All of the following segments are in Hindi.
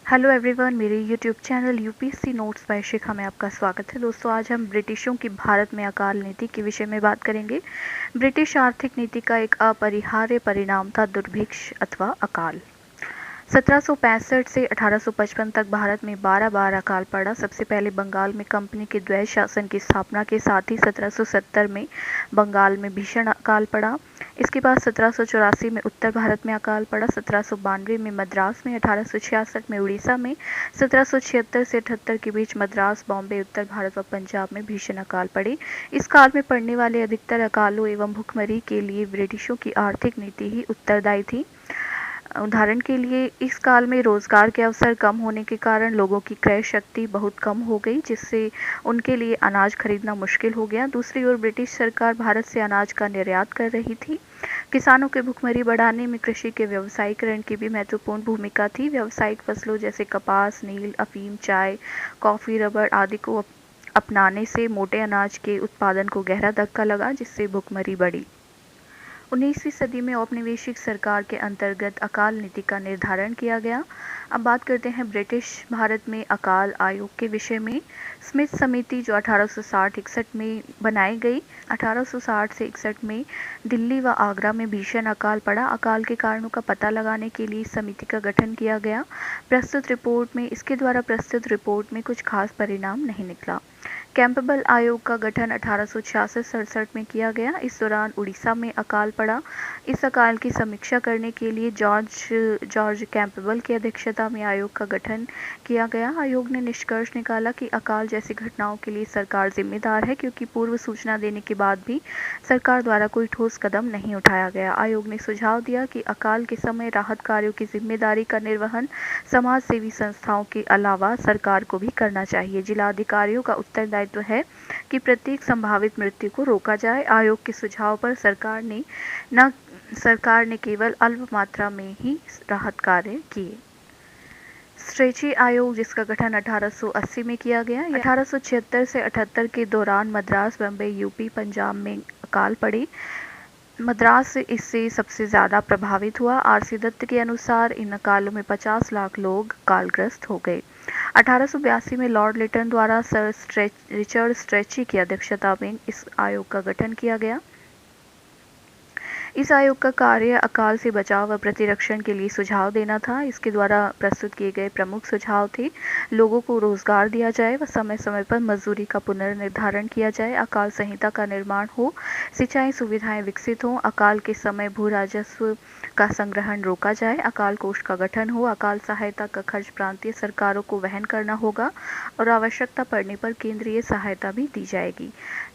हेलो एवरीवन, मेरे YouTube channel UPSC notes by Shikha में आपका स्वागत है। दोस्तों, आज हम ब्रिटिशों की भारत में अकाल नीति के विषय में बात करेंगे। ब्रिटिश आर्थिक नीति का एक अपरिहार्य परिणाम था दुर्भिक्ष अथवा अकाल। 1765 से 1855 तक भारत में 12 बार अकाल पड़ा। सबसे पहले बंगाल में कंपनी के द्वैध शासन की स्थापना के साथ ही 1770 में बंगाल में भीषण अकाल पड़ा। इसके बाद 1784 में उत्तर भारत में अकाल पड़ा, 1792 में मद्रास में, 1866 में उड़ीसा में, 1776 से 78 के बीच मद्रास, बॉम्बे, उत्तर भारत व पंजाब में भीषण अकाल पड़े। इस काल में पड़ने वाले अधिकतर अकालों एवं भुखमरी के लिए ब्रिटिशों की आर्थिक नीति ही उत्तरदायी थी। उदाहरण के लिए, इस काल में रोजगार के अवसर कम होने के कारण लोगों की क्रय शक्ति बहुत कम हो गई, जिससे उनके लिए अनाज खरीदना मुश्किल हो गया। दूसरी ओर ब्रिटिश सरकार भारत से अनाज का निर्यात कर रही थी। किसानों के भुखमरी बढ़ाने में कृषि के व्यावसायीकरण की भी महत्वपूर्ण भूमिका थी। व्यावसायिक फसलों जैसे कपास, नील, अफीम, चाय, कॉफी, रबर आदि को अपनाने से मोटे अनाज के उत्पादन को गहरा धक्का लगा, जिससे भुखमरी बढ़ी। 19वीं सदी में औपनिवेशिक सरकार के अंतर्गत अकाल नीति का निर्धारण किया गया। अब बात करते हैं ब्रिटिश भारत में अकाल आयोग के विषय में। स्मिथ समिति जो 1860-61 में बनाई गई, 1860 से 61 में दिल्ली व आगरा में भीषण अकाल पड़ा। अकाल के कारणों का पता लगाने के लिए समिति का गठन किया गया। इसके द्वारा प्रस्तुत रिपोर्ट में कुछ खास परिणाम नहीं निकला। कैंपबेल आयोग का गठन 1866-67 में किया गया। इस दौरान उड़ीसा में अकाल पड़ा। इस अकाल की समीक्षा करने के लिए जॉर्ज कैंपबेल की अध्यक्षता में आयोग का गठन किया गया। आयोग ने निष्कर्ष निकाला कि अकाल जैसी घटनाओं के लिए सरकार जिम्मेदार है, क्योंकि पूर्व सूचना देने के बाद भी सरकार द्वारा कोई ठोस कदम नहीं उठाया गया। आयोग ने सुझाव दिया कि अकाल के समय राहत कार्यों की जिम्मेदारी का निर्वहन समाज सेवी संस्थाओं के अलावा सरकार को भी करना चाहिए। जिलाधिकारियों का उत्तरदायित्व है कि प्रत्येक संभावित मृत्यु को रोका जाए। आयोग के सुझाव पर सरकार ने केवल अल्प मात्रा में ही राहत कार्य किए। स्ट्रेची आयोग, जिसका गठन 1880 में किया गया, 1876 से 78 के दौरान मद्रास, बम्बई, यूपी, पंजाब में अकाल पड़ी। मद्रास इससे सबसे ज़्यादा प्रभावित हुआ। आरसी दत्त के अनुसार इन अकालों में 50 लाख लोग कालग्रस्त हो गए। 1882 में लॉर्ड लिटन द्वारा सर रिचर्ड स्ट्रेची की अध्यक्षता में इस आयोग का गठन किया गया। इस आयोग का कार्य अकाल से बचाव व प्रतिरक्षण के लिए सुझाव देना था। इसके द्वारा प्रस्तुत किए गए प्रमुख सुझाव थे: लोगों को रोजगार दिया जाए व समय समय पर मजदूरी का पुनर्निर्धारण किया जाए, अकाल संहिता का निर्माण हो, सिंचाई सुविधाएं विकसित हों, अकाल के समय भू राजस्व का संग्रहण रोका जाए, अकाल कोष का गठन हो, अकाल सहायता का खर्च प्रांतीय सरकारों को वहन करना होगा और आवश्यकता पड़ने पर केंद्रीय सहायता भी दी जाएगी।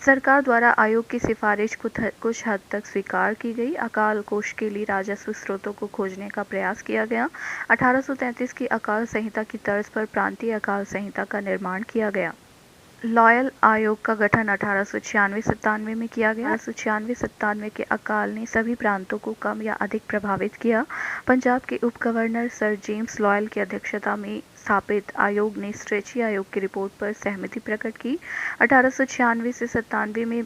सरकार द्वारा आयोग की सिफारिश कुछ हद तक स्वीकार की गई। अकाल कोष के लिए राजस्व स्रोतों को खोजने का प्रयास किया गया। 1833 की अकाल संहिता की तर्ज पर प्रांतीय अकाल संहिता का निर्माण किया गया। लॉयल आयोग का गठन 1896-97 में किया गया। 1896-97 के अकाल ने सभी प्रांतों को कम या अधिक प्रभावित किया। पंजाब के उप गवर्नर सर जेम्स लॉयल की अध्यक्षता में स्थापित आयोग ने स्ट्रेची आयोग की रिपोर्ट पर सहमति प्रकट की। 1896 से 97 में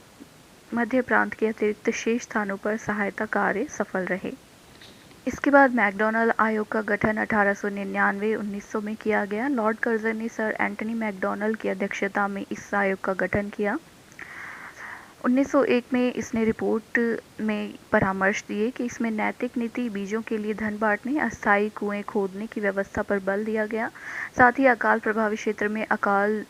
मध्य प्रांत के अतिरिक्त शेष स्थानों पर सहायता कार्य सफल रहे। इसके बाद मैकडॉनल्ड आयोग का गठन 1899-1900 में किया गया। लॉर्ड कर्जन ने सर एंटनी मैकडॉनल्ड की अध्यक्षता में इस आयोग का गठन किया। 1901 में इसने रिपोर्ट में परामर्श दिए कि इसमें नैतिक नीति, बीजों के लिए धन बांटने, अस्थायी कुएं खोदने की व्यवस्था पर बल दिया गया। साथ ही अकाल प्रभावित क्षेत्र में अकाल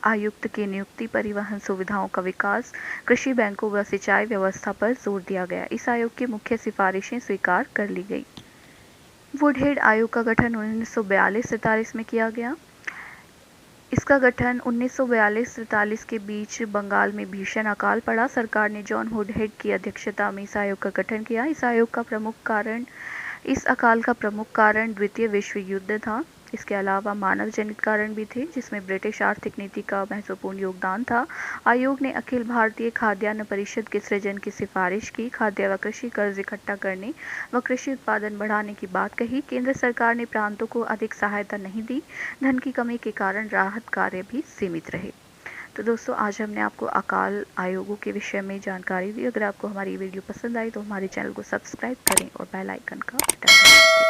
आयुक्त की नियुक्ति, परिवहन सुविधाओं का विकास, कृषि बैंकों व सिंचाई व्यवस्था पर जोर दिया गया। इस आयोग की मुख्य सिफारिशें स्वीकार कर ली गई। वुडहेड आयोग का गठन 1942-43 में किया गया। इसका गठन 1942-43 के बीच बंगाल में भीषण अकाल पड़ा। सरकार ने जॉन वुडहेड की अध्यक्षता में इस आयोग का गठन किया। इस अकाल का प्रमुख कारण द्वितीय विश्व युद्ध था। इसके अलावा मानव जनित कारण भी थे, जिसमें ब्रिटिश आर्थिक नीति का महत्वपूर्ण योगदान था। आयोग ने अखिल भारतीय खाद्यान्न परिषद के सृजन की सिफारिश की, खाद्य व कृषि कर्ज इकट्ठा करने व कृषि उत्पादन बढ़ाने की बात कही। केंद्र सरकार ने प्रांतों को अधिक सहायता नहीं दी। धन की कमी के कारण राहत कार्य भी सीमित रहे। तो दोस्तों, आज हमने आपको अकाल आयोगों के विषय में जानकारी दी। अगर आपको हमारी वीडियो पसंद आई तो हमारे चैनल को सब्सक्राइब करें और बेल आइकन का बटन दबाएं।